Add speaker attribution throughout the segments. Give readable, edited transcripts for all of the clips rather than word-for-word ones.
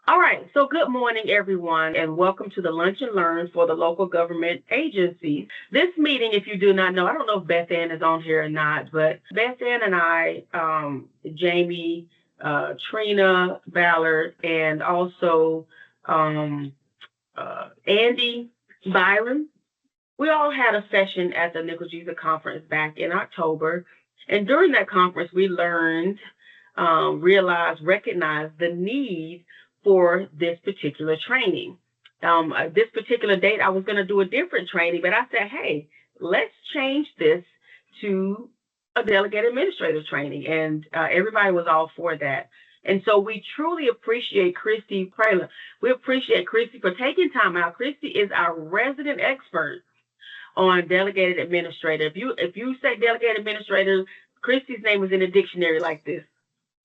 Speaker 1: All right, so good morning, everyone, and welcome to the Lunch and Learn for the local government agencies. This meeting, if you do not know, I don't know if Beth Ann is on here or not, but Beth Ann and I, Jamie, Trina Ballard, and also um, Andy Byron, we all had a session at the Nickel Jesus conference back in October. And during that conference, we learned, realized, recognized the need for this particular training. This particular date, I was going to do a different training, but I said, hey, let's change this to a delegated administrator training. And everybody was all for that. And so we truly appreciate Christy Prayler. We appreciate Christy for taking time out. Christy is our resident expert on delegated administrator. If you say delegated administrator, Christy's name is in the dictionary like this.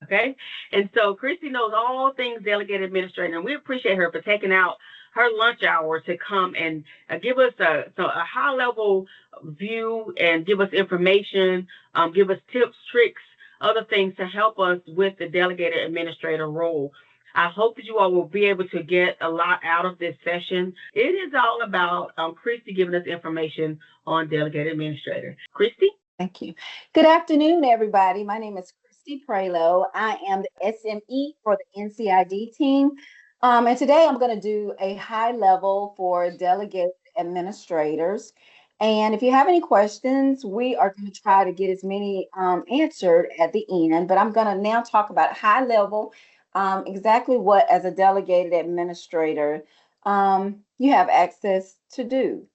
Speaker 1: Okay. And so Christy knows all things delegated administrator, and we appreciate her for taking out her lunch hour to come and give us a high level view and give us information, give us tips, tricks, other things to help us with the delegated administrator role. I hope that you all will be able to get a lot out of this session. It is all about Christy giving us information on delegated administrator. Christy?
Speaker 2: Thank you. Good afternoon, everybody. My name is Christy Pralo. I am the SME for the NCID team. And today I'm going to do a high level for delegated administrators. And if you have any questions, we are going to try to get as many answered at the end. But I'm going to now talk about high level, exactly what as a delegated administrator you have access to do.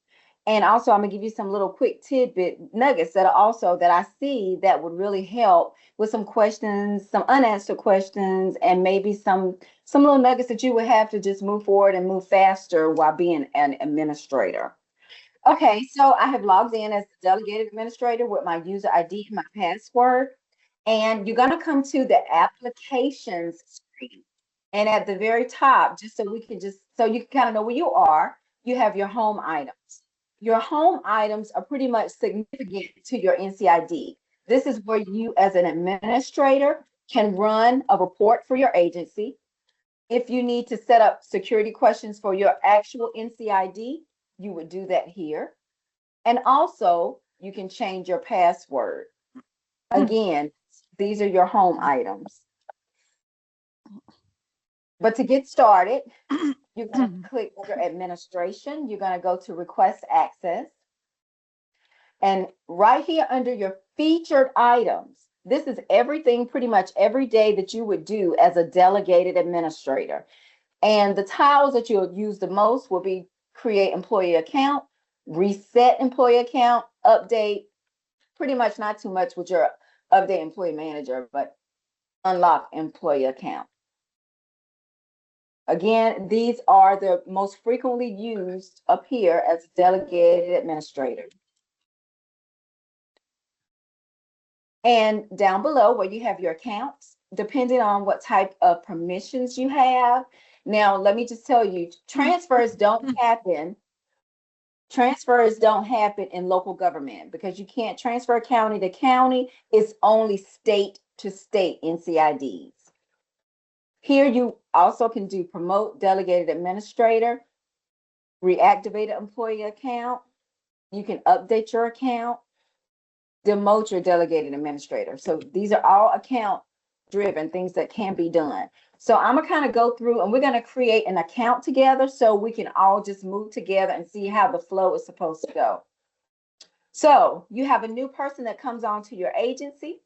Speaker 2: And also, I'm gonna give you some little quick tidbit nuggets that I see that would really help with some questions, some unanswered questions, and maybe some little nuggets that you would have to just move forward and move faster while being an administrator. Okay, so I have logged in as the delegated administrator with my user ID and my password, and you're gonna come to the applications screen. And at the very top, just so you can kind of know where you are, you have your home items. Your home items are pretty much significant to your NCID. This is where you, as an administrator, can run a report for your agency. If you need to set up security questions for your actual NCID, you would do that here. And also, you can change your password. Again, these are your home items. But to get started, you're going to click under administration. You're going to go to request access. And right here under your featured items, this is everything pretty much every day that you would do as a delegated administrator. And the tiles that you'll use the most will be create employee account, reset employee account, update, pretty much not too much with your update employee manager, but unlock employee account. Again, these are the most frequently used up here as delegated administrator. And down below where you have your accounts, depending on what type of permissions you have. Now, let me just tell you, transfers don't happen. Transfers don't happen in local government because you can't transfer county to county. It's only state to state NCIDs. Here you also can do promote delegated administrator, reactivate employee account. You can update your account, demote your delegated administrator. So these are all account driven things that can be done. So I'm gonna kind of go through and we're gonna create an account together so we can all just move together and see how the flow is supposed to go. So you have a new person that comes on to your agency.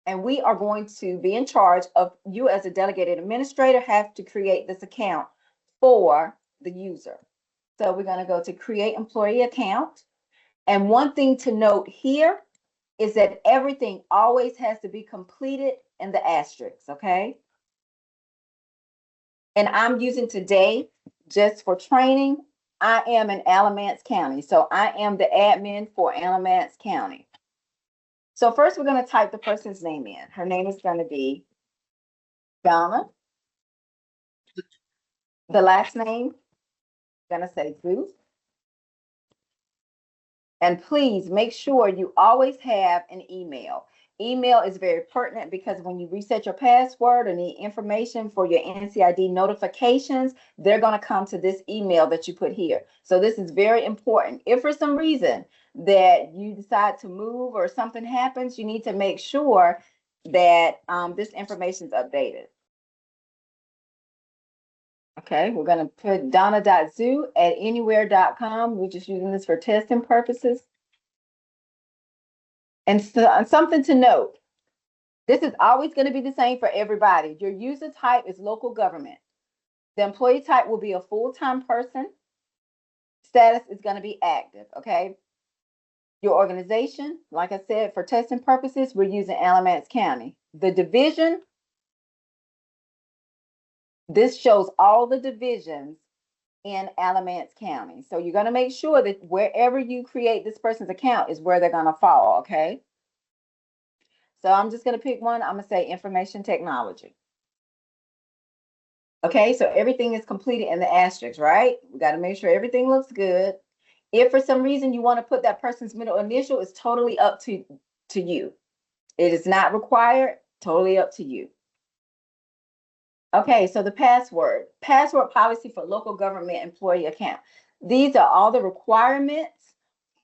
Speaker 2: And we are going to be in charge of you as a delegated administrator have to create this account for the user. So we're going to go to create employee account. And one thing to note here is that everything always has to be completed in the asterisk, okay? And I'm using today just for training. I am in Alamance County. So I am the admin for Alamance County. So first we're going to type the person's name in. Her name is going to be Donna. The last name, I'm going to say Booth. And please make sure you always have an email. email is very pertinent because when you reset your password or need information for your NCID notifications, they're going to come to this email that you put here. So this is very important. If for some reason that you decide to move or something happens, you need to make sure that this information is updated. Okay, we're going to put donna.zoo@anywhere.com. We're just using this for testing purposes. And so, something to note, this is always going to be the same for everybody. Your user type is local government. The employee type will be a full-time person. Status is going to be active, okay? Your organization, like I said, for testing purposes, we're using Alamance County. The division, this shows all the divisions in Alamance County. So you're going to make sure that wherever you create this person's account is where they're going to fall, okay? So I'm just going to pick one. I'm going to say information technology. Okay, so everything is completed in the asterisk, right? We got to make sure everything looks good. If for some reason you want to put that person's middle initial, it's totally up to you. It is not required, totally up to you. Okay, so the password policy for local government employee account. These are all the requirements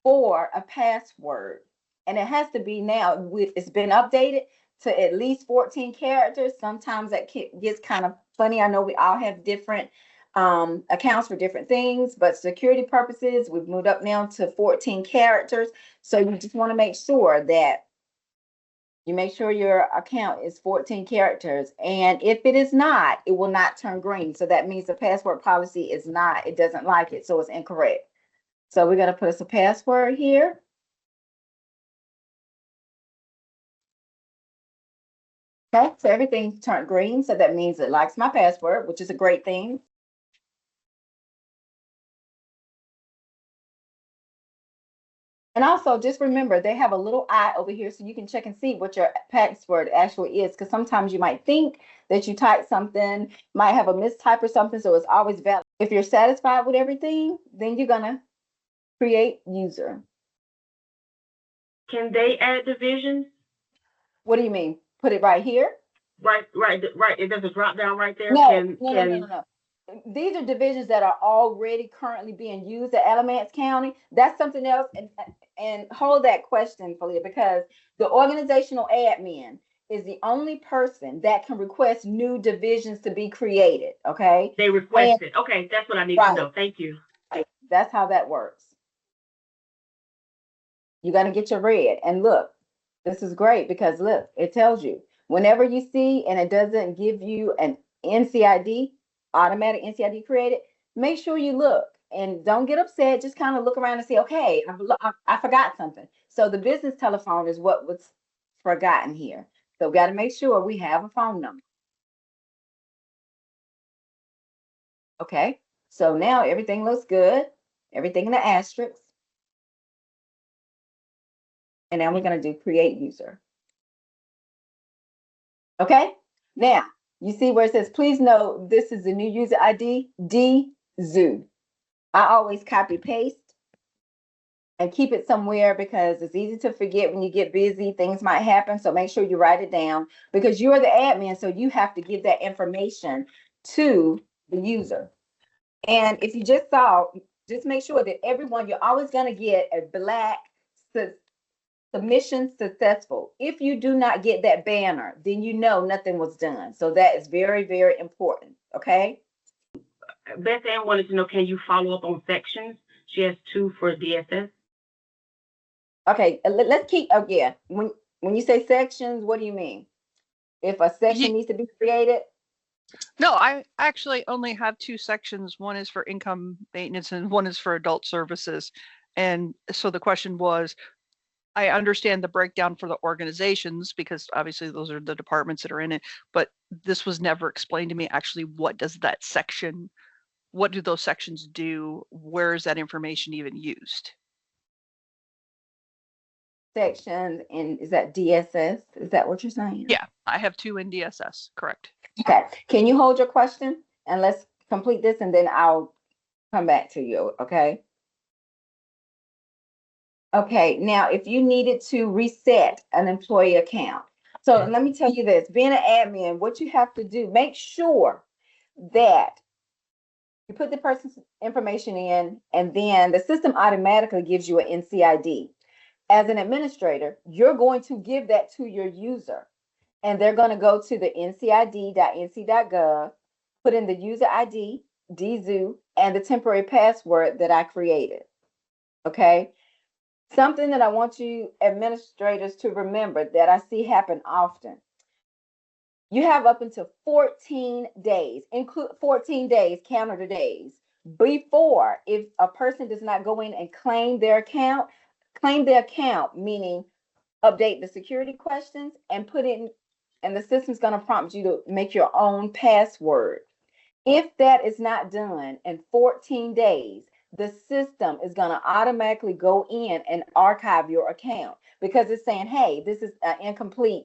Speaker 2: for a password. And it has to be now, it's been updated to at least 14 characters. Sometimes that gets kind of funny. I know we all have different accounts for different things, but security purposes, we've moved up now to 14 characters. So you just want to make sure that you make sure your account is 14 characters. And if it is not, it will not turn green. So that means the password policy is not, it doesn't like it. So it's incorrect. So we're going to put us a password here. Okay, so everything turned green. So that means it likes my password, which is a great thing. And also just remember, they have a little eye over here so you can check and see what your password actually is. Because sometimes you might think that you typed something, might have a mistype or something. So it's always valid. If you're satisfied with everything, then you're going to create user.
Speaker 1: Can they add divisions?
Speaker 2: What do you mean? Put it right here?
Speaker 1: Right. It does a drop down right there.
Speaker 2: No. These are divisions that are already currently being used at Alamance County. That's something else. And hold that question, Falia, because the organizational admin is the only person that can request new divisions to be created. Okay.
Speaker 1: They request it. Okay, that's what I need to know. Thank you.
Speaker 2: That's how that works. You're going to get your red. And look, this is great because look, it tells you whenever you see and it doesn't give you an NCID, automatic NCID created, make sure you look and don't get upset. Just kind of look around and say, okay, I forgot something. So the business telephone is what was forgotten here. So we got to make sure we have a phone number. Okay, so now everything looks good. Everything in the asterisk. And now we're going to do create user. Okay, now you see where it says, please note, this is the new user ID, DZOO. I always copy paste and keep it somewhere because it's easy to forget when you get busy, things might happen. So make sure you write it down because you're the admin. So you have to give that information to the user. And if you just saw, just make sure that everyone, you're always going to get a black submission successful. If you do not get that banner, then you know nothing was done. So that is very, very important. Okay.
Speaker 1: Beth Ann wanted to know, can you follow up on sections? She has 2 for DSS.
Speaker 2: Okay, let's keep, oh yeah, when you say sections, what do you mean? If a section needs to be created?
Speaker 3: No, I actually only have 2 sections. One is for income maintenance and one is for adult services. And so the question was, I understand the breakdown for the organizations because obviously those are the departments that are in it, but this was never explained to me actually what does that section, what do those sections do? Where is that information even used?
Speaker 2: Sections, and is that DSS? Is that what you're saying?
Speaker 3: Yeah, I have 2 in DSS, correct.
Speaker 2: Okay, can you hold your question and let's complete this and then I'll come back to you, okay? Okay, now if you needed to reset an employee account. So let me tell you this, being an admin, what you have to do, make sure that you put the person's information in, and then the system automatically gives you an NCID. As an administrator, you're going to give that to your user, and they're going to go to the ncid.nc.gov, put in the user ID, DZU, and the temporary password that I created. Okay. Something that I want you administrators to remember that I see happen often. You have up until 14 days, include 14 days, calendar days, before, if a person does not go in and claim their account, meaning update the security questions and put in, and the system's going to prompt you to make your own password. If that is not done in 14 days, the system is going to automatically go in and archive your account because it's saying, hey, this is an incomplete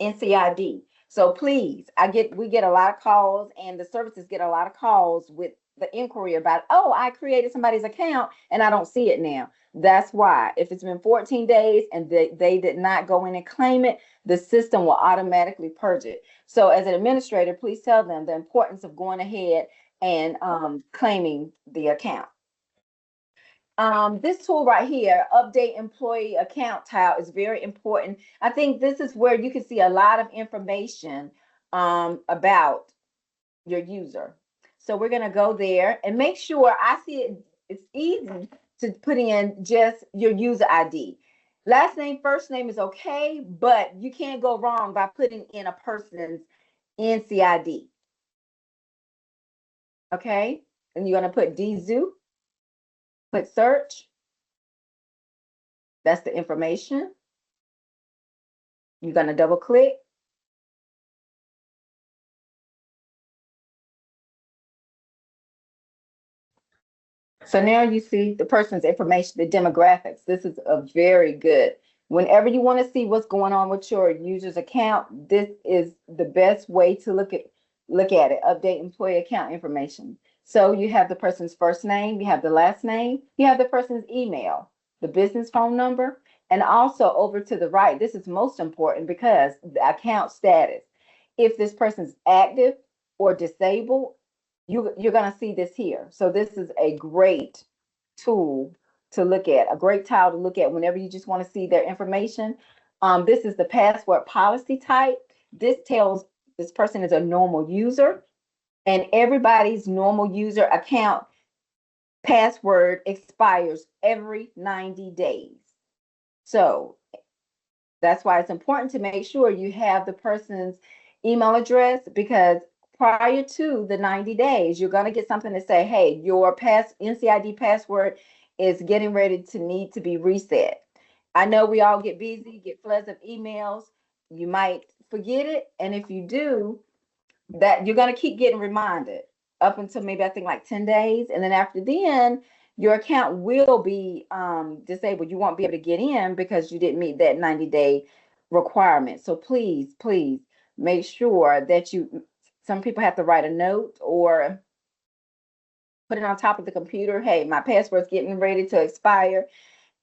Speaker 2: NCID. So please, we get a lot of calls, and the services get a lot of calls with the inquiry about, oh, I created somebody's account and I don't see it now. That's why, if it's been 14 days and they did not go in and claim it, the system will automatically purge it. So as an administrator, please tell them the importance of going ahead and claiming the account. This tool right here, update employee account tile, is very important. I think this is where you can see a lot of information about your user. So we're going to go there and make sure, I see it's easy to put in just your user ID. Last name, first name is okay, but you can't go wrong by putting in a person's NCID. Okay, and you're going to put DZU, put search. That's the information. You're going to double click. So now you see the person's information, the demographics. This is a very good. Whenever you want to see what's going on with your user's account, this is the best way to look at it. Update employee account information. So you have the person's first name, you have the last name, you have the person's email, the business phone number, and also over to the right, this is most important because the account status. If this person's active or disabled, you're going to see this here. So this is a great tool to look at, a great tile to look at whenever you just want to see their information. This is the password policy type. This tells this person is a normal user, and everybody's normal user account password expires every 90 days. So that's why it's important to make sure you have the person's email address, because prior to the 90 days, you're going to get something to say, hey, your NCID password is getting ready to need to be reset. I know we all get busy, get floods of emails. You might forget it. And if you do, that you're going to keep getting reminded up until maybe I think like 10 days. And then after then, your account will be disabled. You won't be able to get in because you didn't meet that 90-day requirement. So please, please make sure that some people have to write a note or put it on top of the computer. Hey, my password's getting ready to expire.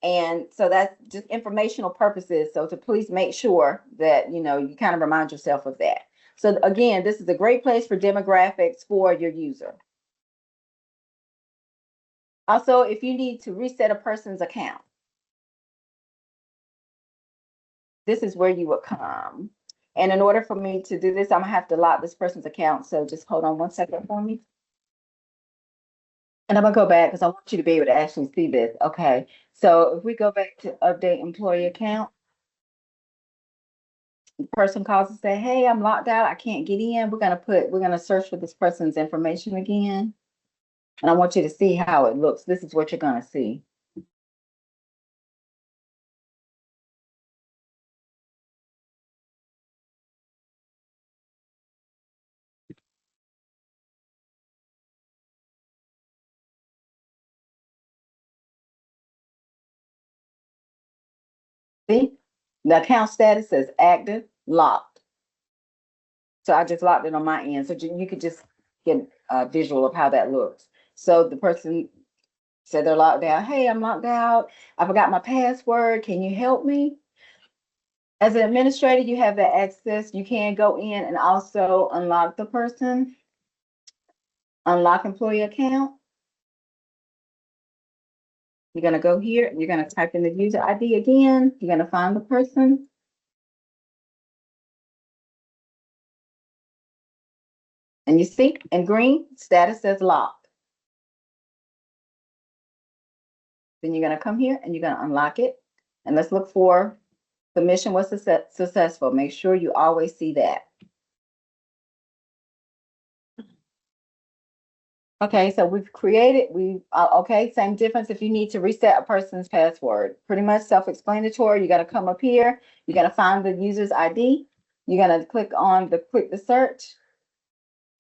Speaker 2: And so that's just informational purposes. So to please make sure that, you kind of remind yourself of that. So again, this is a great place for demographics for your user. Also, if you need to reset a person's account, this is where you would come. And in order for me to do this, I'm gonna have to lock this person's account. So just hold on 1 second for me. And I'm gonna go back because I want you to be able to actually see this. Okay. So if we go back to update employee account, the person calls and say, hey, I'm locked out, I can't get in. We're gonna search for this person's information again. And I want you to see how it looks. This is what you're gonna see. See, the account status says active, locked. So I just locked it on my end. So you could just get a visual of how that looks. So the person Say they're locked out. Hey, I'm locked out. I forgot my password. Can you help me? As an administrator, you have that access. You can go in and also unlock the person, unlock employee account. You're going to go here. You're going to type in the user ID again. You're going to find the person. And you see in green, status says locked. Then you're going to come here and you're going to unlock it. And let's look for submission was successful. Make sure you always see that. Okay, so we've created, okay, same difference if you need to reset a person's password. Pretty much self-explanatory. You got to come up here. You got to find the user's ID. You're going to click the search.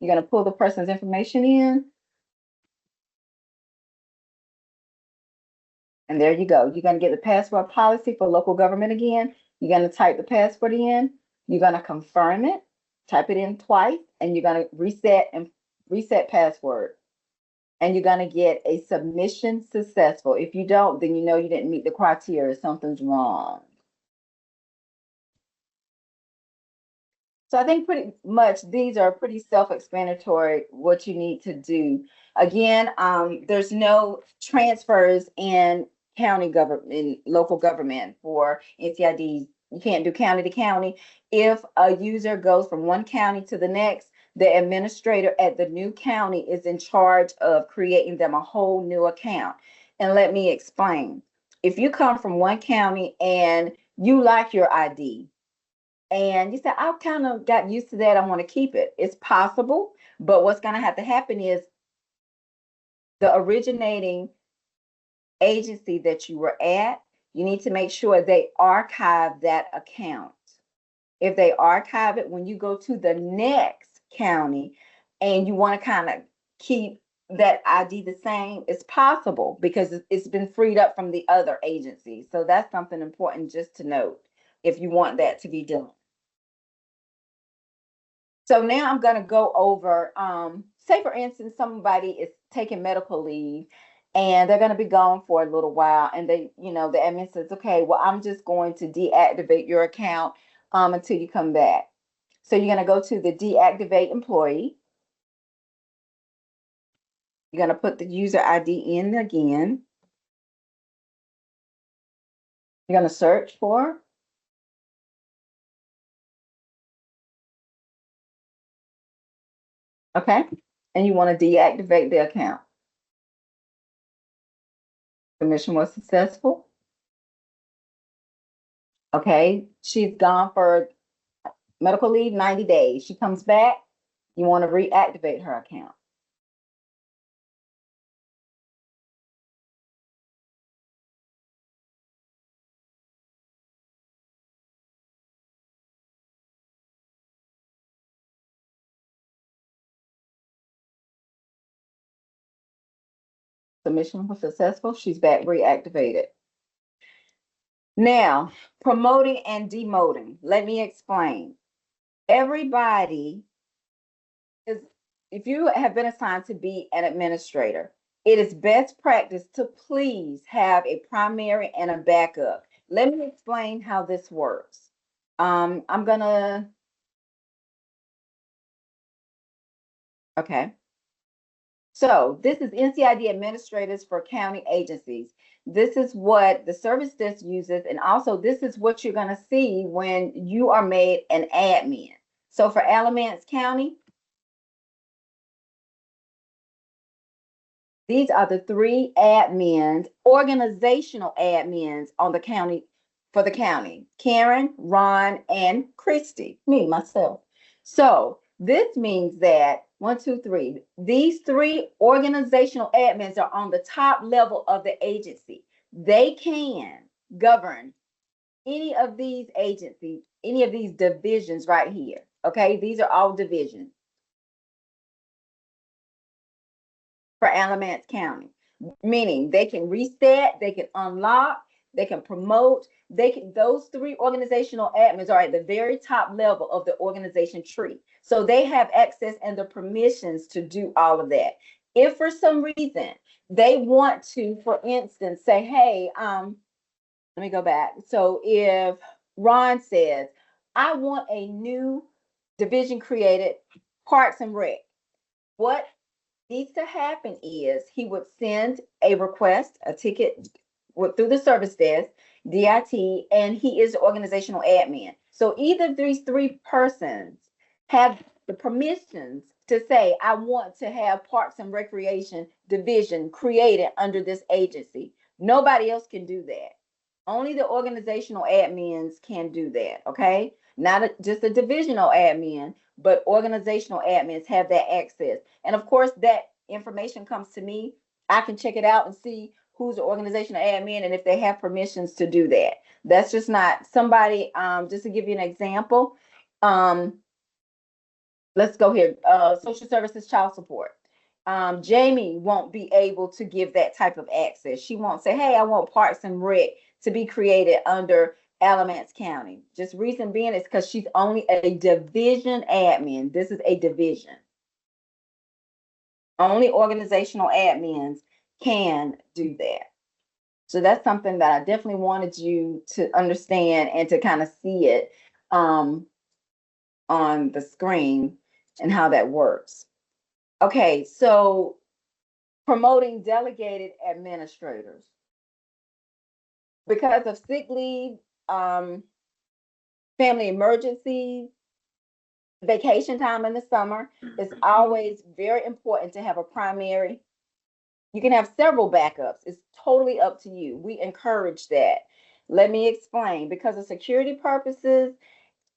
Speaker 2: You're going to pull the person's information in. And there you go. You're going to get the password policy for local government again. You're going to type the password in. You're going to confirm it, type it in twice, and you're going to reset password. And you're going to get a submission successful. If you don't, then you know you didn't meet the criteria. Something's wrong. So I think pretty much these are pretty self-explanatory what you need to do. Again, there's no transfers in county government, in local government for NCIDs. You can't do county to county. If a user goes from one county to the next, the administrator at the new county is in charge of creating them a whole new account. And let me explain. If you come from one county and you like your ID, and you say, I kind of got used to that, I want to keep it. It's possible, but what's going to have to happen is the originating agency that you were at, you need to make sure they archive that account. If they archive it, when you go to the next county and you want to kind of keep that ID the same, it's possible because it's been freed up from the other agency. So that's something important just to note if you want that to be done. So now I'm going to go over, say for instance, somebody is taking medical leave and they're going to be gone for a little while. And they, the admin says, okay, well, I'm just going to deactivate your account until you come back. So you're going to go to the deactivate employee. You're going to put the user ID in again. You're going to search for. Okay. And you want to deactivate the account. Submission was successful. Okay. She's gone for medical leave, 90 days. She comes back. You want to reactivate her account. Submission was successful. She's back reactivated. Now, promoting and demoting. Let me explain. Everybody is, if you have been assigned to be an administrator, it is best practice to please have a primary and a backup. Let me explain how this works. Okay. So this is NCID administrators for county agencies. This is what the service desk uses, and also this is what you're going to see when you are made an admin. So for Alamance County, these are the three admins, organizational admins on the county, for the county: Karen, Ron, and Christy, me, myself. So this means that 1, 2, 3, these three organizational admins are on the top level of the agency. They can govern any of these agencies, any of these divisions right here. Okay, these are all divisions for Alamance County, meaning they can reset, they can unlock, they can promote, those three organizational admins are at the very top level of the organization tree. So they have access and the permissions to do all of that. If for some reason they want to, for instance, say, hey, let me go back. So if Ron says, I want a new division created, Parks and Rec, what needs to happen is he would send a request, a ticket through the service desk, DIT, and he is the organizational admin. So either of these three persons have the permissions to say, I want to have Parks and Recreation division created under this agency. Nobody else can do that. Only the organizational admins can do that, okay? Not just a divisional admin, but organizational admins have that access. And of course, that information comes to me. I can check it out and see who's the organizational admin and if they have permissions to do that. That's just not somebody, just to give you an example. Let's go here. Social services, child support. Jamie won't be able to give that type of access. She won't say, hey, I want Parks and Rec to be created under Alamance County. Just reason being is because she's only a division admin. This is a division. Only organizational admins can do that. So that's something that I definitely wanted you to understand and to kind of see it on the screen and how that works. Okay, so promoting delegated administrators. Because of sick leave, family emergencies, vacation time in the summer, it's always very important to have a primary. You can have several backups. It's totally up to you. We encourage that. Let me explain. Because of security purposes,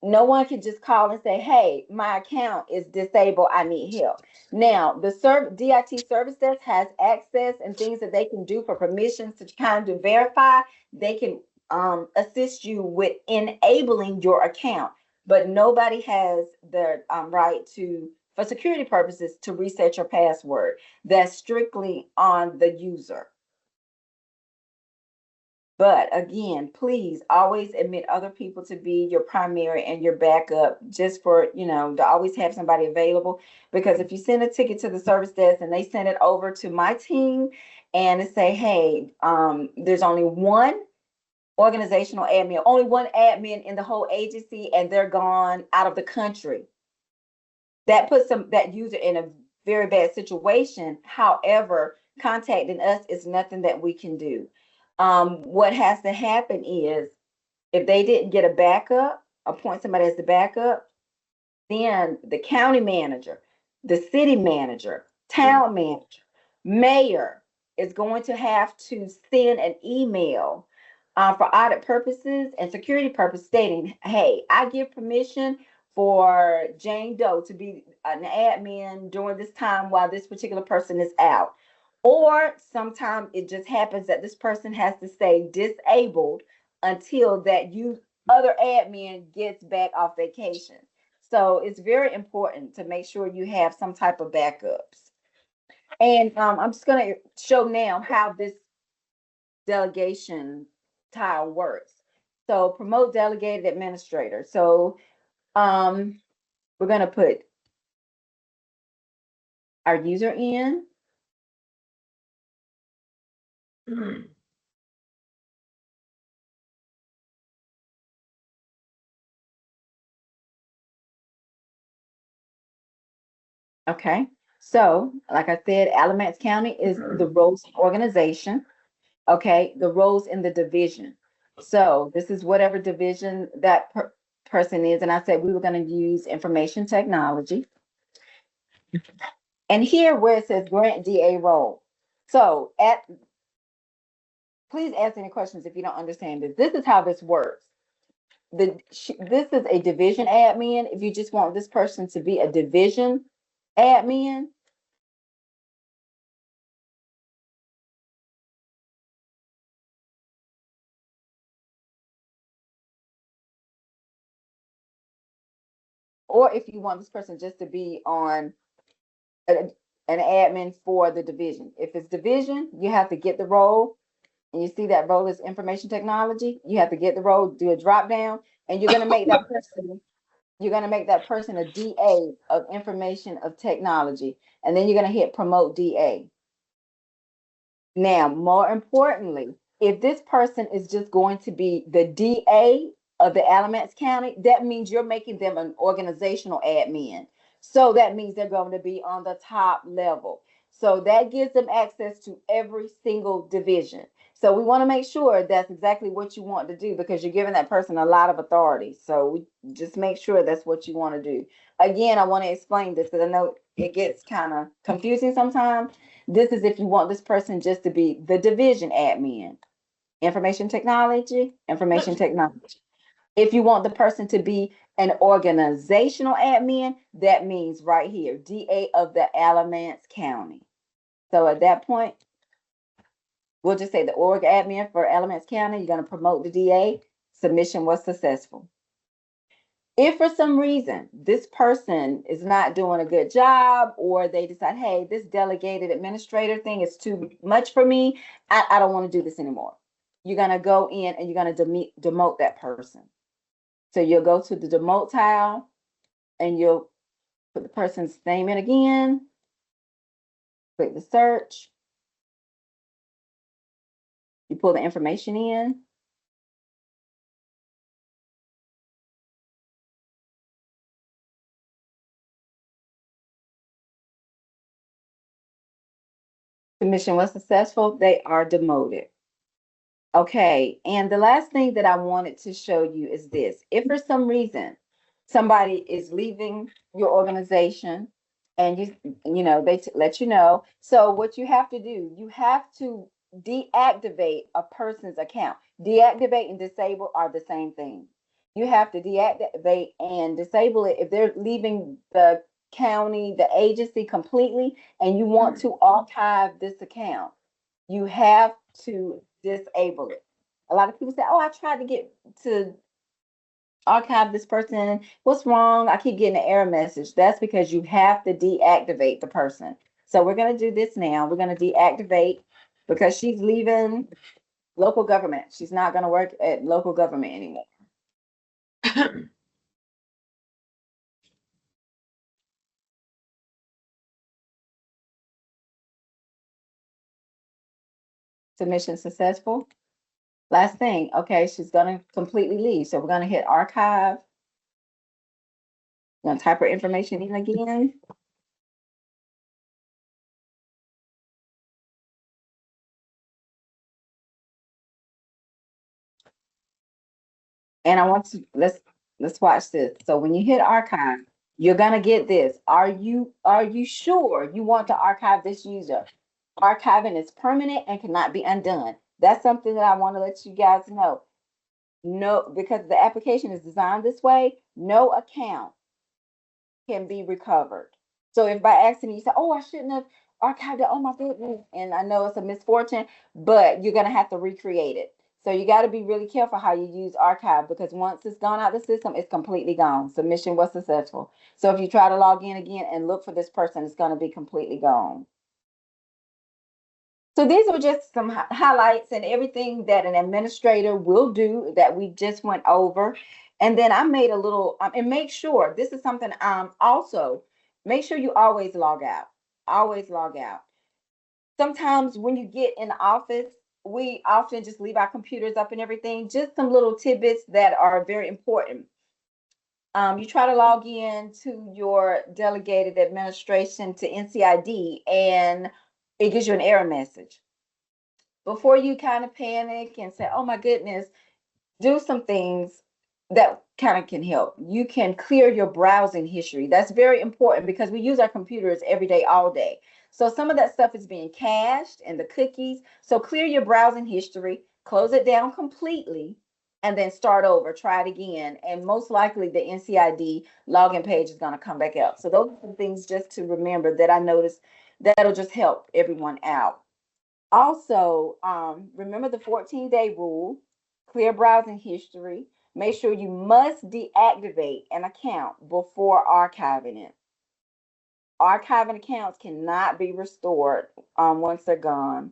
Speaker 2: no one can just call and say, hey, my account is disabled, I need help. Now, the DIT service desk has access and things that they can do for permissions to kind of verify. They can assist you with enabling your account, but nobody has the right to, for security purposes, to reset your password. That's strictly on the user. But again, please always admit other people to be your primary and your backup, just for, to always have somebody available. Because if you send a ticket to the service desk and they send it over to my team and say, hey, there's only one organizational admin, only one admin in the whole agency, and they're gone out of the country, that puts that user in a very bad situation. However, contacting us is nothing that we can do. What has to happen is, if they didn't get a backup, appoint somebody as the backup, then the county manager, the city manager, town manager, mayor is going to have to send an email for audit purposes and security purposes stating, hey, I give permission for Jane Doe to be an admin during this time while this particular person is out. Or sometimes it just happens that this person has to stay disabled until that other admin gets back off vacation. So it's very important to make sure you have some type of backups. And I'm just going to show now how this delegation tile works. So promote delegated administrator. So we're going to put our user in. Okay, so like I said, Alamance County is the roles organization. Okay, the roles in the division. So this is whatever division that person is. And I said we were going to use information technology. And here where it says grant DA role. So please ask any questions if you don't understand this. This is how this works. This is a division admin. If you just want this person to be a division admin, or if you want this person just to be on an admin for the division. If it's division, you have to get the role, and you see that role is information technology. You have to get the role, do a drop down, and you're going to make that person You're going to make that person a DA of information of technology, and then you're going to hit promote DA. Now, more importantly, if this person is just going to be the DA of the Alamance County, that means you're making them an organizational admin. So that means they're going to be on the top level. So that gives them access to every single division. So we want to make sure that's exactly what you want to do, because you're giving that person a lot of authority. So we just make sure that's what you want to do. Again, I want to explain this because I know it gets kind of confusing sometimes. This is if you want this person just to be the division admin, information technology. If you want the person to be an organizational admin, that means right here, DA of the Alamance County. So at that point, we'll just say the org admin for Alamance County. You're going to promote the DA. Submission was successful. If for some reason this person is not doing a good job, or they decide, hey, this delegated administrator thing is too much for me, I don't want to do this anymore. You're going to go in and you're going to demote that person. So you'll go to the demote tile and you'll put the person's name in again, click the search, you pull the information in. Submission was successful. They are demoted. Okay, and the last thing that I wanted to show you is this. If for some reason somebody is leaving your organization and they let you know. So what you have to do, you have to deactivate a person's account. Deactivate and disable are the same thing. You have to deactivate and disable it if they're leaving the county, the agency completely, and you want to archive this account. You have to disable it. A lot of people say, oh, I tried to get to archive this person. What's wrong? I keep getting an error message. That's because you have to deactivate the person. So we're going to do this now. We're going to deactivate because she's leaving local government. She's not going to work at local government anymore. Submission successful. Last thing, okay, she's going to completely leave. So we're going to hit archive. I'm going to type her information in again. And I want to let's watch this. So when you hit archive, you're gonna get this. Are you sure you want to archive this user? Archiving is permanent and cannot be undone. That's something that I want to let you guys know. No, because the application is designed this way, no account can be recovered. So if by accident you say, oh, I shouldn't have archived it, oh my goodness, and I know it's a misfortune, but you're gonna have to recreate it. So you got to be really careful how you use archive, because once it's gone out of the system, it's completely gone. Submission was successful. So if you try to log in again and look for this person, it's going to be completely gone. So these are just some highlights and everything that an administrator will do that we just went over. And then I made a little, and make sure this is something, also make sure you always log out. Always log out. Sometimes when you get in the office, we often just leave our computers up and everything. Just some little tidbits that are very important. You try to log in to your delegated administration to NCID, and it gives you an error message. Before you kind of panic and say, oh my goodness, do some things that kind of can help. You can clear your browsing history. That's very important because we use our computers every day, all day. So some of that stuff is being cached and the cookies. So clear your browsing history, close it down completely, and then start over, try it again. And most likely the NCID login page is going to come back up. So those are some things just to remember that I noticed that'll just help everyone out. Also, remember the 14-day rule, clear browsing history. Make sure you must deactivate an account before archiving it. Archiving accounts cannot be restored once they're gone.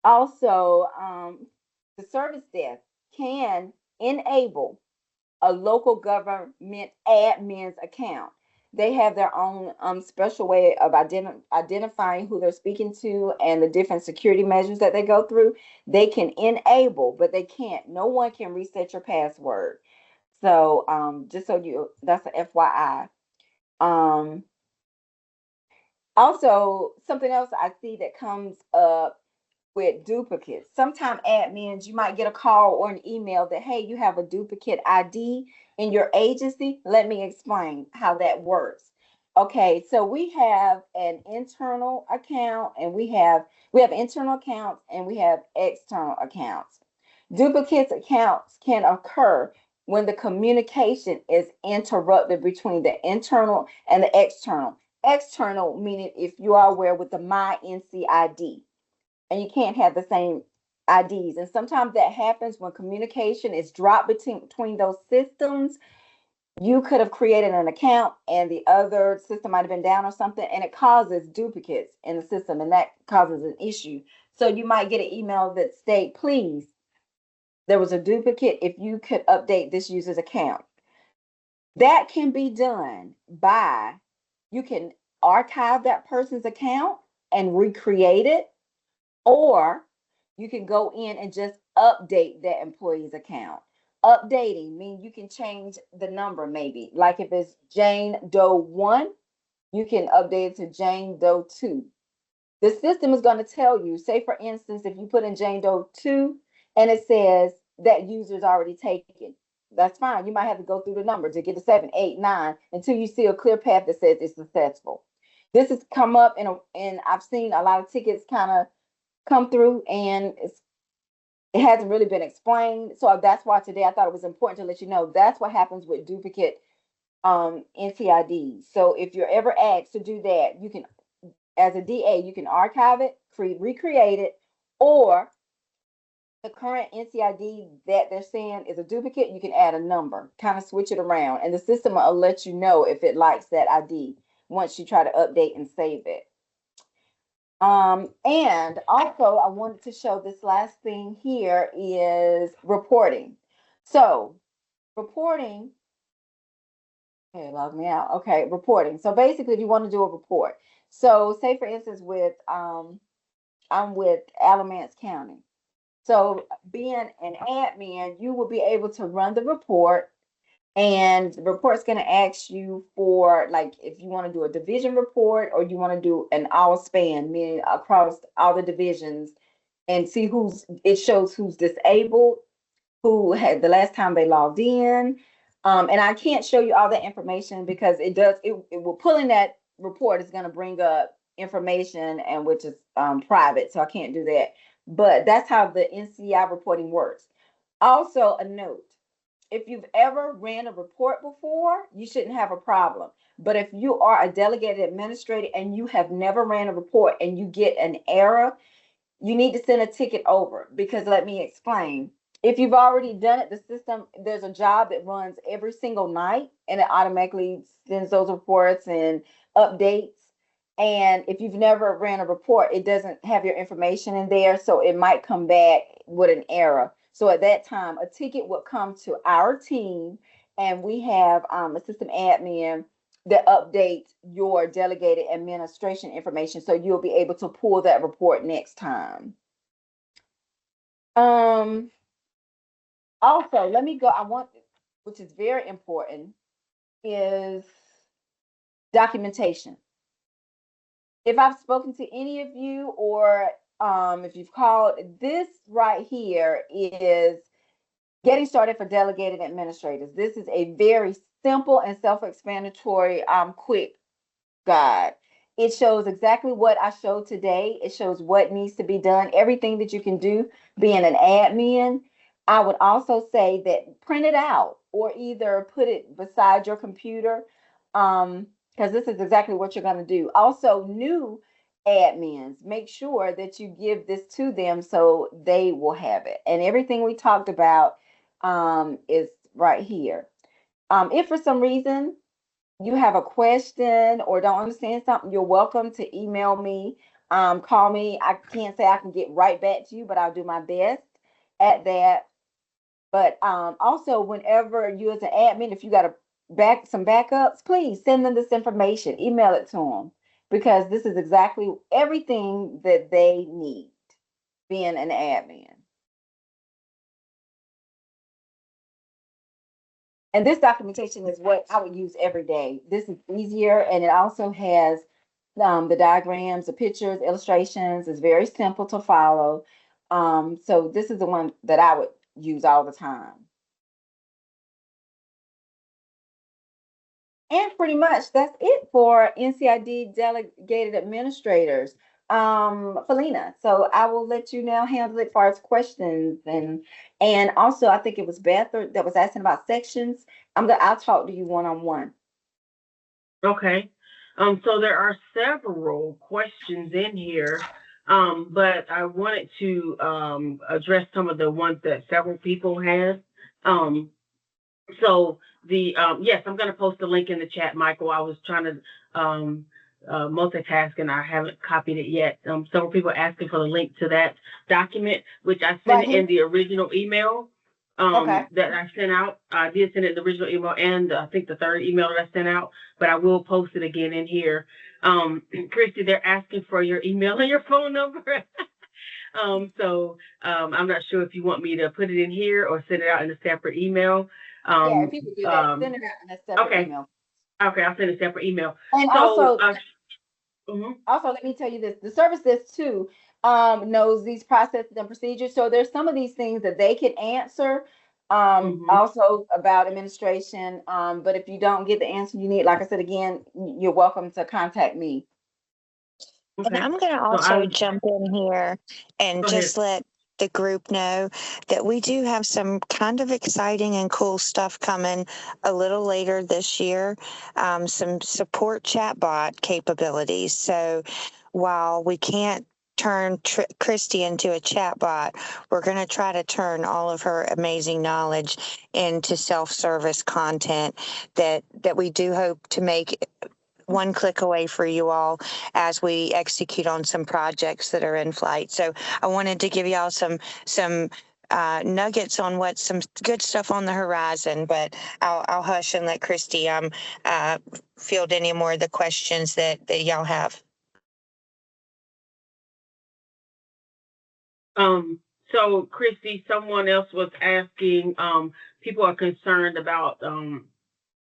Speaker 2: Also, the service desk can enable a local government admin's account. They have their own special way of identifying who they're speaking to and the different security measures that they go through. They can enable, but they can't. No one can reset your password. So just so that's a FYI. Um, Also, something else I see that comes up with duplicates. Sometimes admins, you might get a call or an email that, hey, you have a duplicate ID in your agency. Let me explain how that works. Okay, so we have an internal account and we have internal accounts and we have external accounts. Duplicate accounts can occur when the communication is interrupted between the internal and the external. External meaning if you are aware with the My NCID, and you can't have the same IDs. And sometimes that happens when communication is dropped between those systems. You could have created an account and the other system might have been down or something, and it causes duplicates in the system, and that causes an issue. So you might get an email that state, please, there was a duplicate. If you could update this user's account. That can be done by, you can archive that person's account and recreate it, or you can go in and just update that employee's account. Updating means you can change the number, maybe. Like if it's Jane Doe 1, you can update it to Jane Doe 2. The system is going to tell you, say for instance, if you put in Jane Doe 2 and it says that user's already taken, that's fine. You might have to go through the number to get to 7, 8, 9 until you see a clear path that says it's successful. This has come up and I've seen a lot of tickets kind of come through, and it hasn't really been explained. So that's why today I thought it was important to let you know that's what happens with duplicate NCIDs. So if you're ever asked to do that, you can, as a DA, you can archive it, recreate it, or the current NCID that they're saying is a duplicate, you can add a number, kind of switch it around, and the system will let you know if it likes that ID once you try to update and save it. And also I wanted to show this last thing here is reporting. So reporting, okay, log me out. Okay, reporting. So basically if you want to do a report. So say for instance I'm with Alamance County. So being an admin, you will be able to run the report, and the report's going to ask you for, like, if you want to do a division report or you want to do an all span, meaning across all the divisions, and see it shows who's disabled, who had the last time they logged in. And I can't show you all that information because it will pull in that report. It's going to bring up information and which is private. So I can't do that. But that's how the NCI reporting works. Also a note, if you've ever ran a report before, you shouldn't have a problem. But if you are a delegated administrator and you have never ran a report and you get an error, you need to send a ticket over, because let me explain. If you've already done it, the system, there's a job that runs every single night and it automatically sends those reports and updates. And if you've never ran a report, it doesn't have your information in there. So it might come back with an error. So at that time, a ticket will come to our team, and we have a system admin that updates your delegated administration information, so you'll be able to pull that report next time. Also, let me go. Which is very important, is documentation. If I've spoken to any of you, or if you've called, this right here is getting started for delegated administrators. This is a very simple and self-explanatory, quick guide. It shows exactly what I showed today. It shows what needs to be done, everything that you can do being an admin. I would also say that print it out or either put it beside your computer, because this is exactly what you're going to do. Also, new admins, make sure that you give this to them so they will have it. And everything we talked about is right here. If for some reason you have a question or don't understand something, you're welcome to email me, call me. I can't say I can get right back to you, but I'll do my best at that. But also, whenever you as an admin, if you got some backups, please send them this information, email it to them, because this is exactly everything that they need being an admin. And this documentation is what I would use every day. This is easier, and it also has the diagrams, the pictures, illustrations. It's very simple to follow. So this is the one that I would use all the time. And pretty much that's it for NCID delegated administrators. Felina, so I will let you now handle it as far as questions, and also I think it was Beth that was asking about sections. I'll talk to you one-on-one.
Speaker 1: Okay. So there are several questions in here, but I wanted to address some of the ones that several people had. Um, so yes, I'm going to post a link in the chat, Michael. I was trying to multitask and I haven't copied it yet. Several people asking for the link to that document, which I sent in the original email that I sent out. I did send it in the original email and I think the third email that I sent out, but I will post it again in here. Christy, they're asking for your email and your phone number. So I'm not sure if you want me to put it in here or send it out in a separate email.
Speaker 2: Yeah, if you could do that, send it out in a separate email.
Speaker 1: Okay, I'll send a separate email.
Speaker 2: And
Speaker 1: so,
Speaker 2: also, let me tell you this: the service desk too knows these processes and procedures. So there's some of these things that they can answer. Also about administration. But if you don't get the answer you need, like I said again, you're welcome to contact me.
Speaker 4: And I'm going to also jump in here and just let the group know that we do have some kind of exciting and cool stuff coming a little later this year, some support chatbot capabilities. So while we can't turn Christy into a chatbot, we're going to try to turn all of her amazing knowledge into self-service content that we do hope to make one click away for you all as we execute on some projects that are in flight. So I wanted to give y'all some nuggets on what's some good stuff on the horizon, but I'll hush and let Christy field any more of the questions that y'all have.
Speaker 1: So Christy, someone else was asking, people are concerned about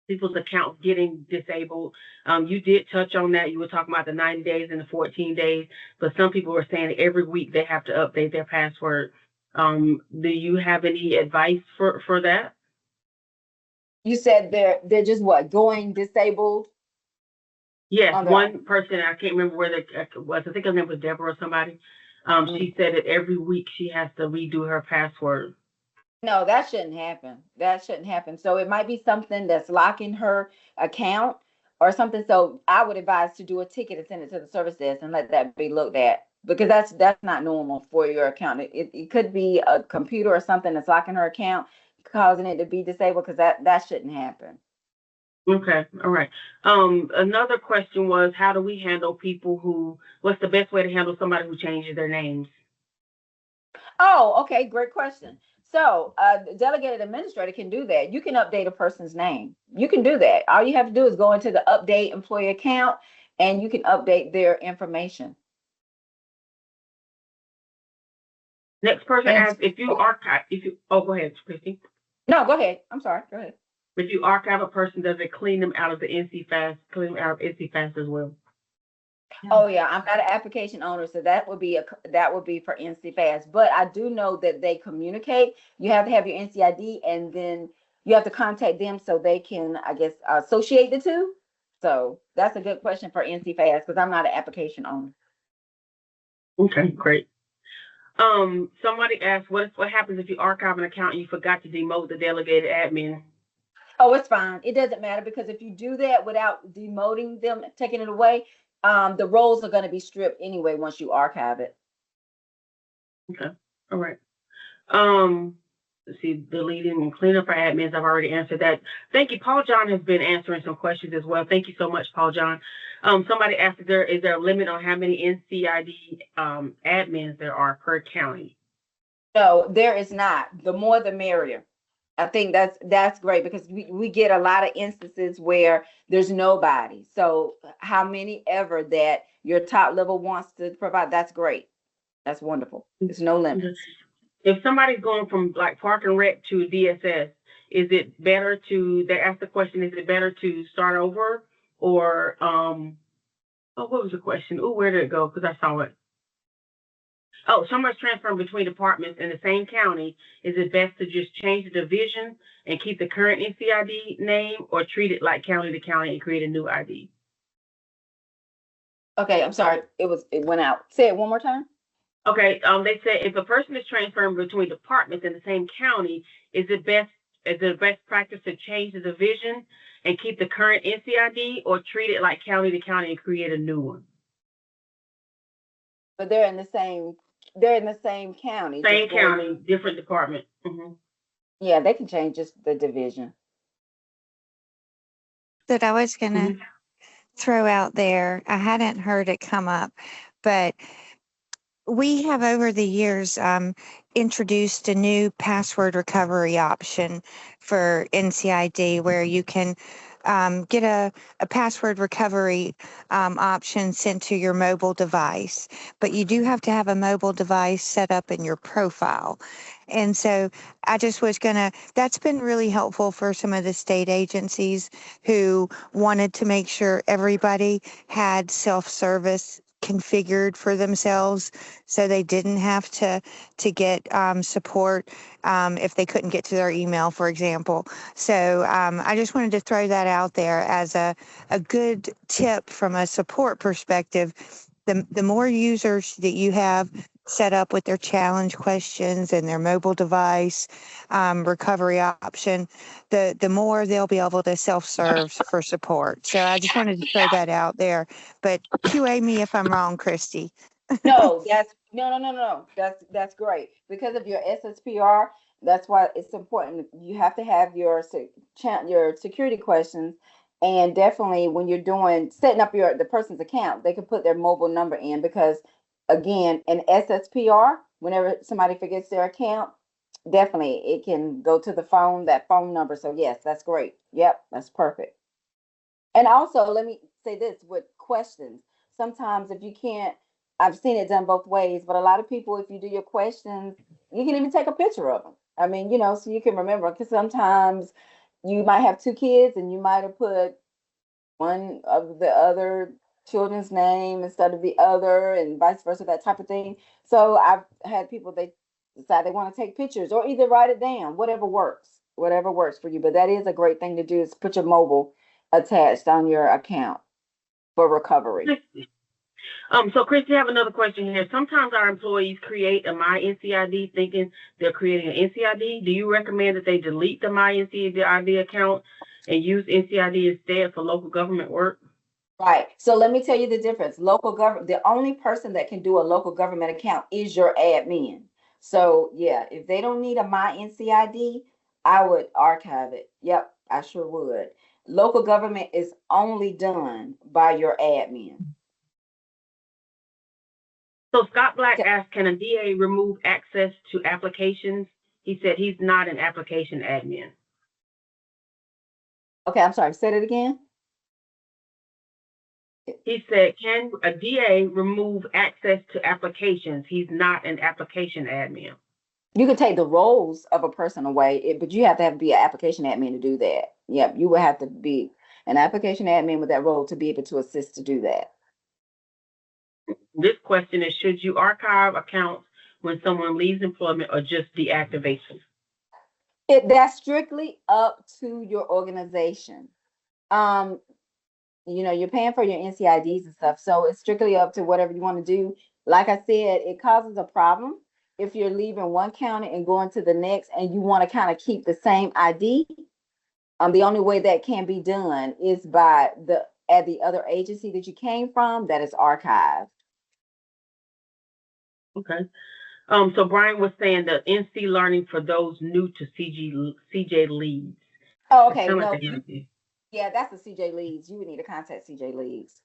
Speaker 1: people's accounts getting disabled. You did touch on that. You were talking about the 90 days and the 14 days, but some people were saying every week they have to update their password. Do you have any advice for that?
Speaker 2: You said they're just going disabled?
Speaker 1: Yes, one person, I can't remember where it was. I think her name was Deborah or somebody. She said that every week she has to redo her password.
Speaker 2: No, that shouldn't happen. That shouldn't happen. So it might be something that's locking her account or something. So I would advise to do a ticket and send it to the service desk and let that be looked at, because that's not normal for your account. It could be a computer or something that's locking her account, causing it to be disabled, because that shouldn't happen.
Speaker 1: Okay, all right. Another question was, how do we handle what's the best way to handle somebody who changes their names?
Speaker 2: Oh, okay, great question. So the delegated administrator can do that. You can update a person's name. You can do that. All you have to do is go into the update employee account and you can update their information.
Speaker 1: Next person asked go ahead, Christy.
Speaker 2: No, go ahead. I'm sorry. Go ahead.
Speaker 1: If you archive a person, does it clean them out of clean them out of NC-FAST as well?
Speaker 2: Oh yeah, I'm not an application owner, so that would be for NC-FAST. But I do know that they communicate. You have to have your NCID, and then you have to contact them so they can, I guess, associate the two. So that's a good question for NC-FAST, because I'm not an application owner.
Speaker 1: Okay, great. Somebody asked, what happens if you archive an account and you forgot to demote the delegated admin?
Speaker 2: Oh, it's fine. It doesn't matter, because if you do that without demoting them, taking it away, the roles are going to be stripped anyway once you archive it.
Speaker 1: Okay. All right. Let's see, deleting and cleaning up for admins. I've already answered that. Thank you. Paul John has been answering some questions as well. Thank you so much, Paul John. Somebody asked, is there a limit on how many NCID admins there are per county?
Speaker 2: No, there is not. The more the merrier. I think that's great because we get a lot of instances where there's nobody. So how many ever that your top level wants to provide, that's great. That's wonderful. There's no limits.
Speaker 1: If somebody's going from like Park and Rec to DSS, is it better to, they ask the question, is it better to start over or, oh, what was the question? Oh, where did it go? Because I saw it. Oh, somebody's transferring between departments in the same county. Is it best to just change the division and keep the current NCID name or treat it like county to county and create a new ID?
Speaker 2: Okay, I'm sorry. It went out. Say it one more time.
Speaker 1: Okay, they said if a person is transferring between departments in the same county, is it best practice to change the division and keep the current NCID or treat it like county to county and create a new one?
Speaker 2: But they're in the same county.
Speaker 1: Same county, different department. Mm-hmm.
Speaker 2: Yeah, they can change just the division.
Speaker 4: That I was gonna throw out there, I hadn't heard it come up, but we have over the years introduced a new password recovery option for NCID where you can get a password recovery option sent to your mobile device. But you do have to have a mobile device set up in your profile. And so I just was that's been really helpful for some of the state agencies who wanted to make sure everybody had self-service configured for themselves so they didn't have to get support if they couldn't get to their email, for example. So I just wanted to throw that out there as a good tip from a support perspective. The more users that you have set up with their challenge questions and their mobile device recovery option, the more they'll be able to self-serve for support. So I just wanted to throw that out there. But QA me if I'm wrong, Christy.
Speaker 2: No, no. That's great. Because of your SSPR, that's why it's important. You have to have your security questions. And definitely when you're setting up the person's account, they can put their mobile number in because again, in SSPR, whenever somebody forgets their account, definitely it can go to that phone number. So yes, that's great. Yep, that's perfect. And also, let me say this with questions. Sometimes if you can't, I've seen it done both ways, but a lot of people, if you do your questions, you can even take a picture of them. I mean, so you can remember, because sometimes you might have two kids and you might have put one of the other children's name instead of the other and vice versa, that type of thing. So I've had people, they decide they want to take pictures or either write it down, whatever works for you. But that is a great thing to do, is put your mobile attached on your account for recovery.
Speaker 1: So Christy, I have another question here. Sometimes our employees create a My NCID thinking they're creating an NCID. Do you recommend that they delete the My NCID account and use NCID instead for local government work?
Speaker 2: Right. So let me tell you the difference. Local government, the only person that can do a local government account is your admin. So yeah, if they don't need a My NCID, I would archive it. Yep, I sure would. Local government is only done by your admin.
Speaker 1: So Scott Black asked, can a DA remove access to applications? He said he's not an application admin.
Speaker 2: Okay, I'm sorry, say it again.
Speaker 1: He said, can a DA remove access to applications? He's not an application admin.
Speaker 2: You could take the roles of a person away, but you have to be an application admin to do that. Yep, you would have to be an application admin with that role to be able to assist to do that.
Speaker 1: This question is, should you archive accounts when someone leaves employment or just deactivate them?
Speaker 2: That's strictly up to your organization. You're paying for your NCIDs and stuff, so it's strictly up to whatever you want to do. Like I said, it causes a problem if you're leaving one county and going to the next and you want to kind of keep the same ID. The only way that can be done is by at the other agency that you came from that is archived.
Speaker 1: Okay. So Brian was saying the NC learning for those new to CJ leads.
Speaker 2: Oh, okay. No, yeah, that's the CJ leads. You would need to contact CJ leads.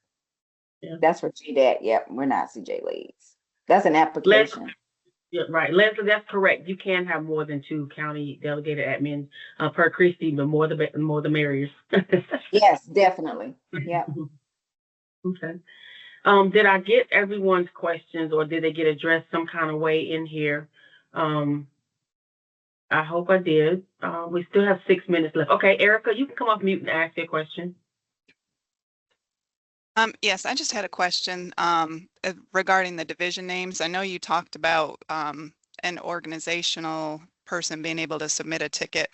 Speaker 2: Yeah. That's for GDAT. Yep, we're not CJ leads. That's an application.
Speaker 1: Yeah, right. Leslie, that's correct. You can have more than 2 county delegated admins per Christie, but more the merrier.
Speaker 2: Yes, definitely. Yeah.
Speaker 1: Okay. Did I get everyone's questions or did they get addressed some kind of way in here? Um, I hope I did. We still have 6 minutes left. Okay, Erica, you can come off mute and ask your question.
Speaker 5: Yes, I just had a question regarding the division names. I know you talked about an organizational person being able to submit a ticket.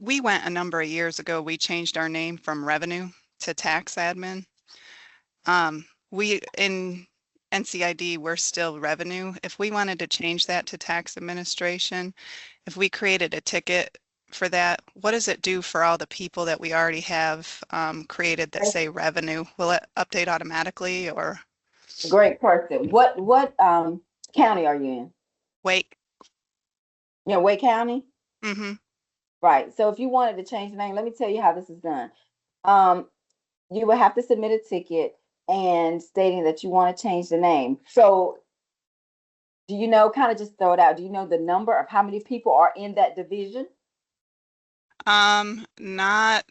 Speaker 5: We went a number of years ago, we changed our name from revenue to tax admin. We in NCID, we're still revenue. If we wanted to change that to tax administration, if we created a ticket for that, what does it do for all the people that we already have created that say revenue? Will it update automatically or?
Speaker 2: Great question. What county are you in?
Speaker 5: Wake.
Speaker 2: Yeah, Wake County?
Speaker 5: Mm-hmm.
Speaker 2: Right. So if you wanted to change the name, let me tell you how this is done. You would have to submit a ticket and stating that you want to change the name. So do you know, kind of just throw it out, do you know the number of how many people are in that division?
Speaker 5: Not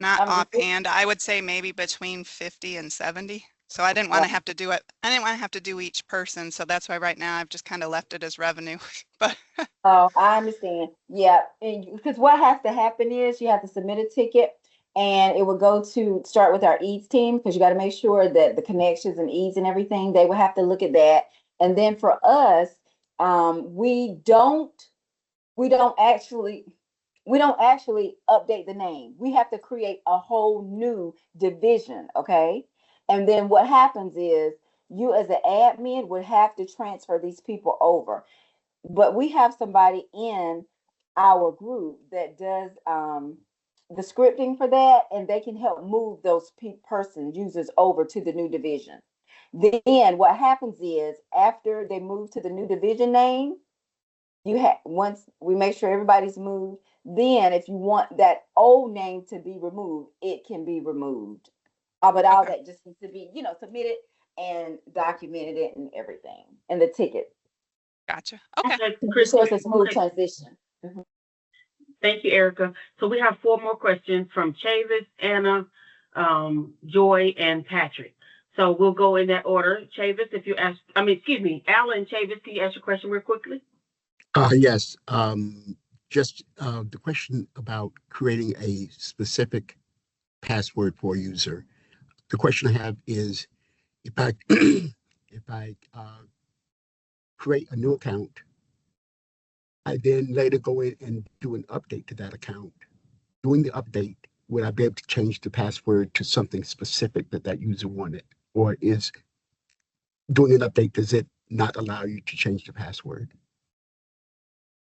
Speaker 2: Um,
Speaker 5: offhand. I would say maybe between 50 and 70. So I didn't want to have to do it. I didn't want to have to do each person. So that's why right now I've just kind of left it as revenue. But
Speaker 2: Oh, I understand. Yeah, because what has to happen is you have to submit a ticket and it will go to start with our EADS team because you got to make sure that the connections and EADS and everything, they will have to look at that. And then for us, we don't actually update the name. We have to create a whole new division, okay? And then what happens is you as an admin would have to transfer these people over. But we have somebody in our group that does the scripting for that, and they can help move those person users over to the new division. Then what happens is after they move to the new division name, you have once we make sure everybody's moved, then if you want that old name to be removed, it can be removed. But all
Speaker 5: okay.
Speaker 2: that just needs to be, submitted and documented it and everything, and the ticket.
Speaker 5: Gotcha. Okay.
Speaker 2: So it's a smooth transition. Mhm.
Speaker 1: Thank you, Erica. So we have 4 more questions from Chavis, Anna, Joy, and Patrick. So we'll go in that order. Chavis, Alan, Chavis, can you ask your question real quickly?
Speaker 6: Yes. Just the question about creating a specific password for a user. The question I have is if I if I create a new account, I then later go in and do an update to that account. Doing the update, would I be able to change the password to something specific that that user wanted? Or is doing an update, does it not allow you to change the password?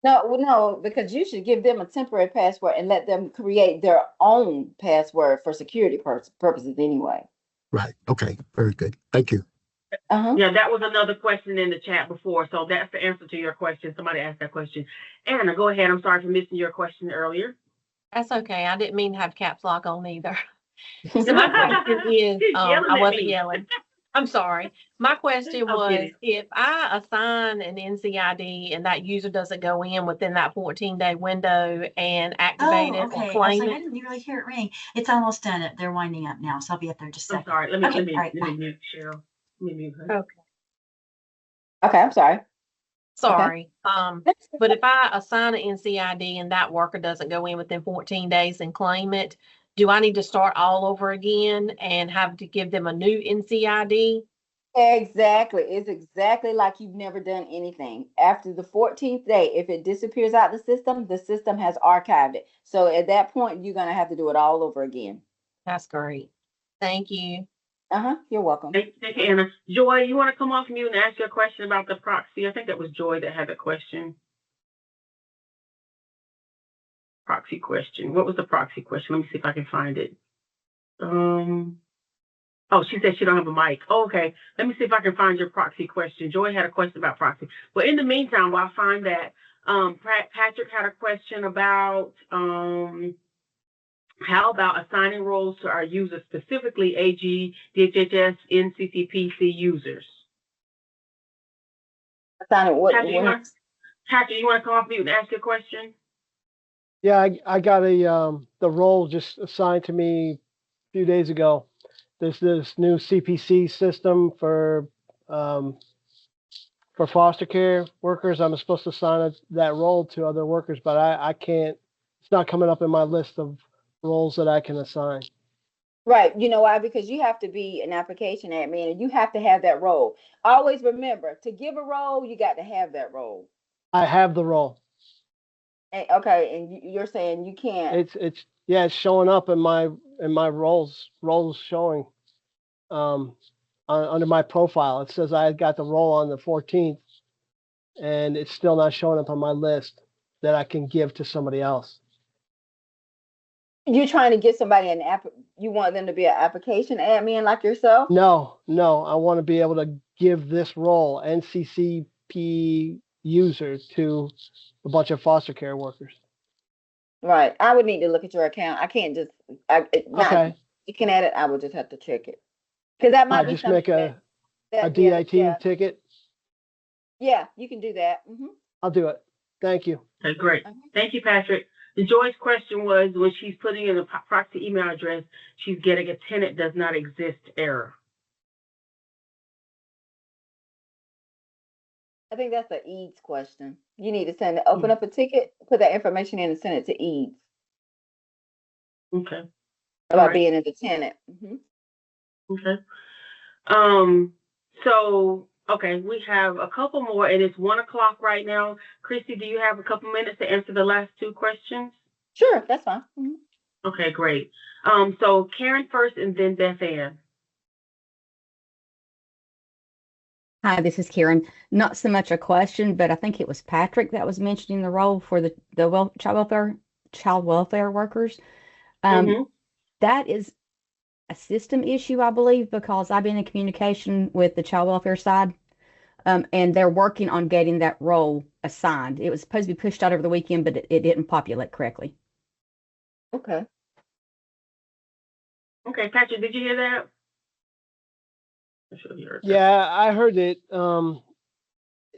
Speaker 2: No, because you should give them a temporary password and let them create their own password for security purposes anyway.
Speaker 6: Right. Okay. Very good. Thank you.
Speaker 1: Yeah, that was another question in the chat before. So that's the answer to your question. Somebody asked that question. Anna, go ahead. I'm sorry for missing your question earlier.
Speaker 7: That's okay. I didn't mean to have caps lock on either. So my question is, I wasn't yelling. I'm sorry. My question was, if I assign an NCID and that user doesn't go in within that 14-day window and activate it or claim it.
Speaker 8: I didn't really hear it ring. It's almost done. They're winding up now, so I'll be up there just a second.
Speaker 1: I'm sorry. Let me mute Cheryl. Let me mute her.
Speaker 2: Okay, I'm sorry.
Speaker 7: Sorry. But if I assign an NCID and that worker doesn't go in within 14 days and claim it, do I need to start all over again and have to give them a new NCID?
Speaker 2: Exactly. It's exactly like you've never done anything. After the 14th day, if it disappears out the system has archived it. So at that point, you're going to have to do it all over again.
Speaker 7: That's great. Thank you.
Speaker 2: You're welcome.
Speaker 1: Thank you, Anna. Joy, you want to come off mute and ask your question about the proxy? I think that was Joy that had the question. Proxy question. What was the proxy question? Let me see if I can find it. Oh, she said she don't have a mic. Oh, okay. Let me see if I can find your proxy question. Joy had a question about proxy. But in the meantime, while I find that, Patrick had a question about how about assigning roles to our users, specifically AG, DHHS, NCCPC users?
Speaker 2: Sign it.
Speaker 1: Patrick, you want to come off mute and ask your question?
Speaker 9: Yeah, I got the role just assigned to me a few days ago. There's this new CPC system for foster care workers. I'm supposed to assign that role to other workers, but I can't. It's not coming up in my list of roles that I can assign.
Speaker 2: Right. You know why? Because you have to be an application admin and you have to have that role. Always remember, to give a role, you got to have that role.
Speaker 9: I have the role.
Speaker 2: And, okay, and you're saying you can't.
Speaker 9: It's showing up in my roles showing under my profile. It says I got the role on the 14th, and it's still not showing up on my list that I can give to somebody else.
Speaker 2: You're trying to get somebody an app. You want them to be an application admin like yourself?
Speaker 9: No. I want to be able to give this role, NCCP user, to a bunch of foster care workers.
Speaker 2: Right. I would need to look at your account. I can't just.
Speaker 9: Okay.
Speaker 2: You can add it. I would just have to check it because that might be
Speaker 9: just
Speaker 2: something
Speaker 9: make a DIT ticket.
Speaker 2: Yeah, you can do that. Mm-hmm.
Speaker 9: I'll do it. Thank you.
Speaker 1: Okay, great. Thank you, Patrick. Joy's question was, when she's putting in a proxy email address, she's getting a tenant does not exist error.
Speaker 2: I think that's an EADS question. You need to open up a ticket, put that information in, and send it to EADS.
Speaker 1: Okay.
Speaker 2: About being as a tenant. Mm-hmm.
Speaker 1: Okay. So, okay, we have a couple more, and it's 1 o'clock right now. Christy, do you have a couple minutes to answer the last two questions?
Speaker 2: Sure, that's fine. Mm-hmm.
Speaker 1: Okay, great. So Karen first, and then Beth Ann.
Speaker 10: Hi, this is Karen. Not so much a question, but I think it was Patrick that was mentioning the role for the child welfare workers. That is a system issue, I believe, because I've been in communication with the child welfare side, and they're working on getting that role assigned. It was supposed to be pushed out over the weekend, but it didn't populate correctly.
Speaker 2: Okay.
Speaker 1: Okay, Patrick, did you hear that?
Speaker 9: Yeah, I heard it.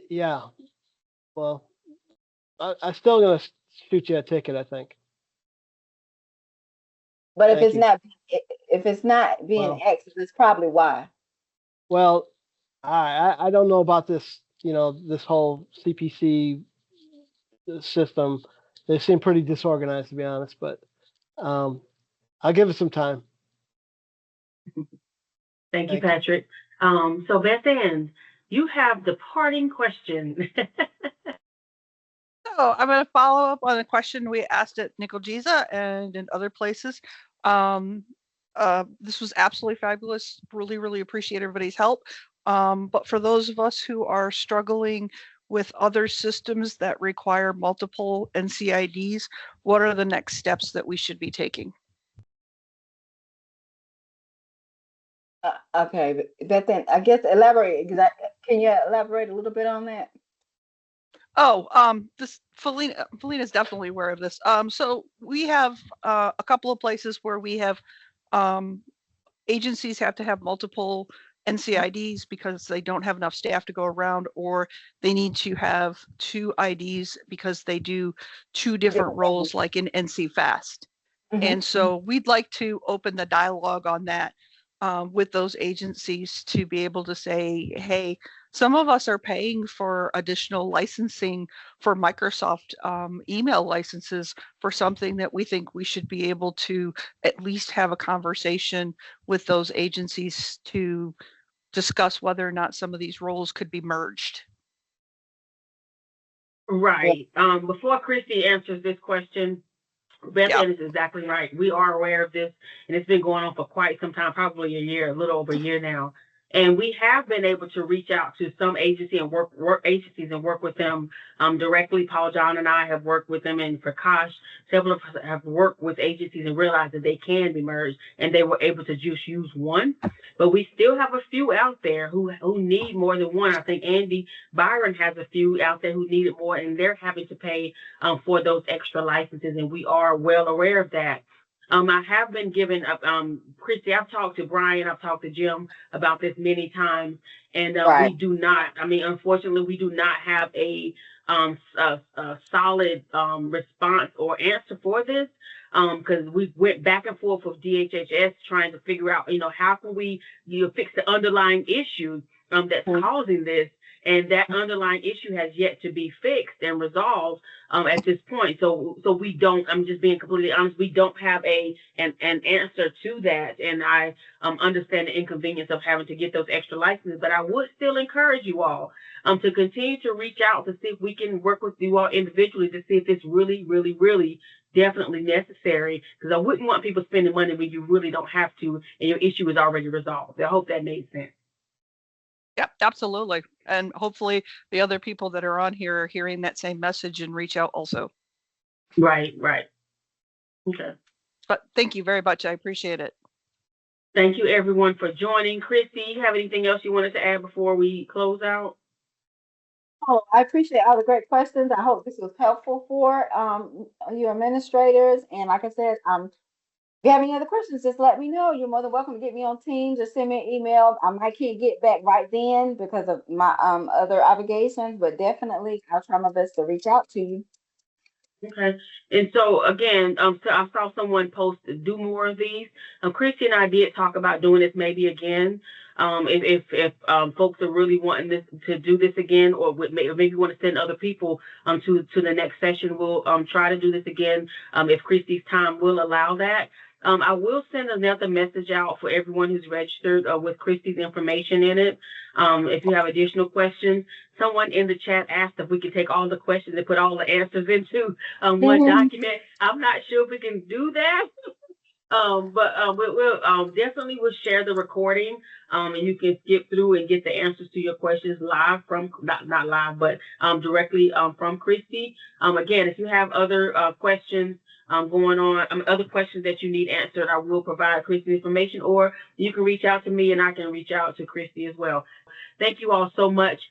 Speaker 9: Yeah. Well, I'm still gonna shoot you a ticket, I think.
Speaker 2: But if it's not being accessed, it's probably why.
Speaker 9: Well, I don't know about this. This whole CPC system. They seem pretty disorganized, to be honest. But I'll give it some time.
Speaker 1: Thank you, Patrick. So Beth Ann, you have the parting question.
Speaker 3: So I'm going to follow up on a question we asked at Nickel-Giza and in other places. This was absolutely fabulous. Really, really appreciate everybody's help. But for those of us who are struggling with other systems that require multiple NCIDs, what are the next steps that we should be taking?
Speaker 2: Okay, Beth Ann, I guess elaborate. Can you elaborate a little bit on that?
Speaker 3: This Felina is definitely aware of this. So we have a couple of places where we have agencies have to have multiple NCIDs because they don't have enough staff to go around, or they need to have two IDs because they do two different roles, like in NC Fast. And so we'd like to open the dialogue on that with those agencies to be able to say, hey, some of us are paying for additional licensing for Microsoft email licenses for something that we think we should be able to at least have a conversation with those agencies to discuss whether or not some of these roles could be merged.
Speaker 1: Right. Before Christy answers this question, Beth Ann is exactly right. We are aware of this, and it's been going on for quite some time, probably a little over a year now. And we have been able to reach out to some agencies and work with them directly. Paul John and I have worked with them, and Prakash, several of us have worked with agencies and realized that they can be merged, and they were able to just use one. But we still have a few out there who need more than one. I think Andy Byron has a few out there who need it more, and they're having to pay for those extra licenses, and we are well aware of that. I have been given, Christy, I've talked to Brian, I've talked to Jim about this many times, and
Speaker 2: Right.
Speaker 1: we do not, I mean, unfortunately, we do not have a solid response or answer for this, because we went back and forth with DHHS trying to figure out, how can we, fix the underlying issue that's causing this. And that underlying issue has yet to be fixed and resolved at this point. So we don't. I'm just being completely honest. We don't have an answer to that. And I understand the inconvenience of having to get those extra licenses. But I would still encourage you all to continue to reach out to see if we can work with you all individually to see if it's really, really, really definitely necessary. Because I wouldn't want people spending money when you really don't have to, and your issue is already resolved. I hope that made sense.
Speaker 3: Yep, absolutely. And hopefully the other people that are on here are hearing that same message and reach out also.
Speaker 1: Right. Okay.
Speaker 3: But thank you very much. I appreciate it.
Speaker 1: Thank you everyone for joining. Christy, you have anything else you wanted to add before we close out?
Speaker 2: Oh, I appreciate all the great questions. I hope this was helpful for you administrators. And like I said, if you have any other questions, just let me know. You're more than welcome to get me on Teams or send me an email. I can't get back right then because of my other obligations, but definitely I'll try my best to reach out to you.
Speaker 1: Okay. And so again, so I saw someone post to do more of these. Christy and I did talk about doing this maybe again. If folks are really wanting this to do this again, or maybe want to send other people to the next session, we'll try to do this again if Christy's time will allow that. I will send another message out for everyone who's registered with Christy's information in it. If you have additional questions, someone in the chat asked if we could take all the questions and put all the answers into one document. I'm not sure if we can do that. But we'll definitely will share the recording, and you can skip through and get the answers to your questions live from, not live, but directly from Christy. Again, if you have other questions going on, other questions that you need answered, I will provide Christy information, or you can reach out to me and I can reach out to Christy as well. Thank you all so much.